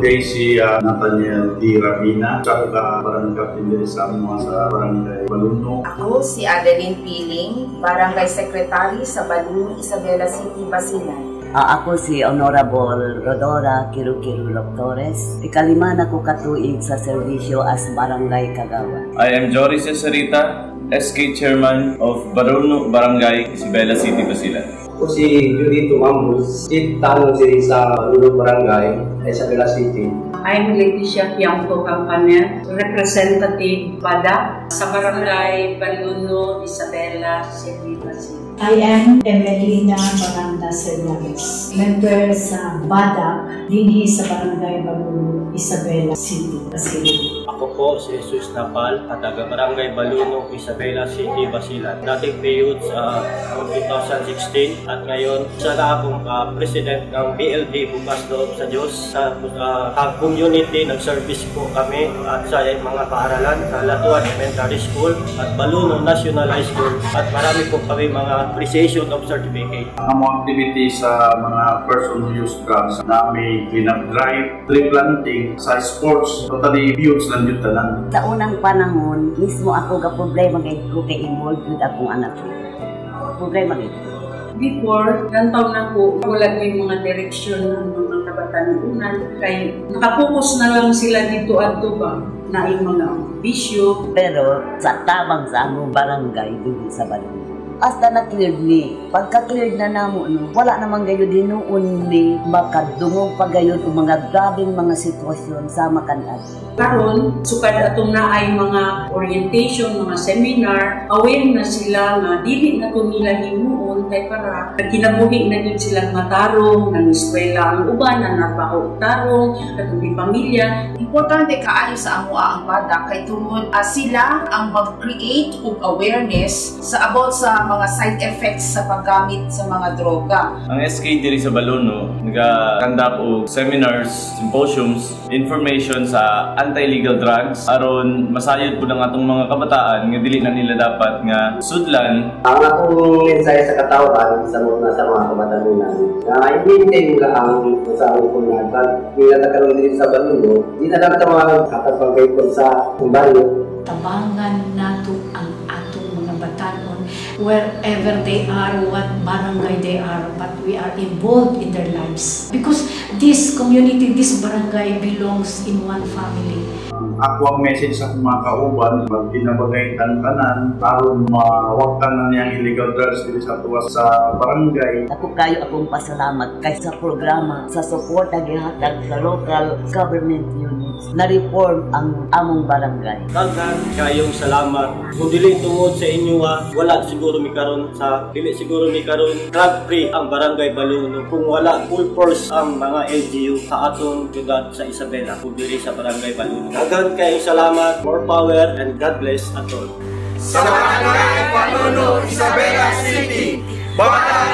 kay si Nathaniel D. Rabina, sa barangay captain diri sa mga sa barangay Baluno. Ako si Adeline Piling, barangay secretary sa Baluno, Isabela City, Basilan. Ako si Honorable Rodora Kiru-Kirulok Torres. Ikalima na ko katuig sa serbisyo as Barangay Kagawa. I am Jory Cesarita, SK Chairman of Baruno Barangay, Isabela City, Basilan. Ako si Judito Mambus, Chief Tanong Siri sa Baruno Barangay, Isabela City. I'm Leticia Pianco Campaner, Representative Bada sa Barangay Baluno, Isabela City, Basilan. I am Emelina Baranda Sernares, member sa BADAC, dinhi sa Barangay Baluno, Isabela City, Basilan. Ako po si Jesus Napal, taga Barangay Baluno, Isabela City, Basilan. Dating PUD sa 2016 at ngayon siya na akong President ng BLD Bukas Loob sa Diyos. Sa community, nag-service po kami at sa mga paaralan sa Latuan Elementary School at Baluno National High School at marami po kami mga appreciation of certificate. Ang mga activities sa mga person who use drugs na may clean-up drive, tree planting, sa sports, totally youths lang yun tanan. Sa unang panahon, mismo ako ga problema ko kay involved with akong anak. Problema gito. Before, gantaw na po, wala yung mga direksyon ng mga kabatanunan. Kaya nakapokus na lang sila dito at ba na yung mga bisyo. Pero sa tabang sa among barangay dito sa Baluno. Hasta na-cleared ni. Pagka-cleared na namo, wala namang gayo dinuon ni makadungog pa gayon o mga grabing mga sitwasyon sa makanad. Karon, sukad atong na ay mga orientation, mga seminar, aware na sila nga dili na ito nila himuon kay para kinabuhi na yun silang matarong, ng eskwela ang uban, na nabaho tarong, katong pamilya. Importante kaayo sa amoa ang BADAC kay tungod sila ang mag-create og awareness sa about sa mga side effects sa paggamit sa mga droga. Ang SK diri sa Baluno nag-conduct og seminars, symposiums, information sa anti-illegal drugs aron masayod po ng atong mga kabataan nga dili na nila dapat nga sudlan. Ang akong mensahe sa katawan sa mga kabatanunan na i-maintain lang ang sa akong drug. Hindi na karon diri sa Baluno, di na lang ito mga katapagaypon sa baryo. Tabangan nato ang atong mga batanon wherever they are, what barangay they are, but we are involved in their lives. Because this community, this barangay belongs in one family. Ako ang message sa mga kauban, pag binabagay tanan aron mawagtan na niyang illegal drugs dito sa tuwas sa barangay. Ako kayo akong pasalamat kay sa programa sa suporta gihatag sa local government units na reform ang among barangay. Daghan kayong salamat. Kung dili tungod sa inyo wala siguro mi karon drug free ang barangay Baluno. Kung wala full force ang mga LGU sa atong syudad sa Isabela, kung dili sa barangay Baluno. Daghan kayong salamat, more power, and God bless at all. Sa barangay Baluno, Isabela City, Bata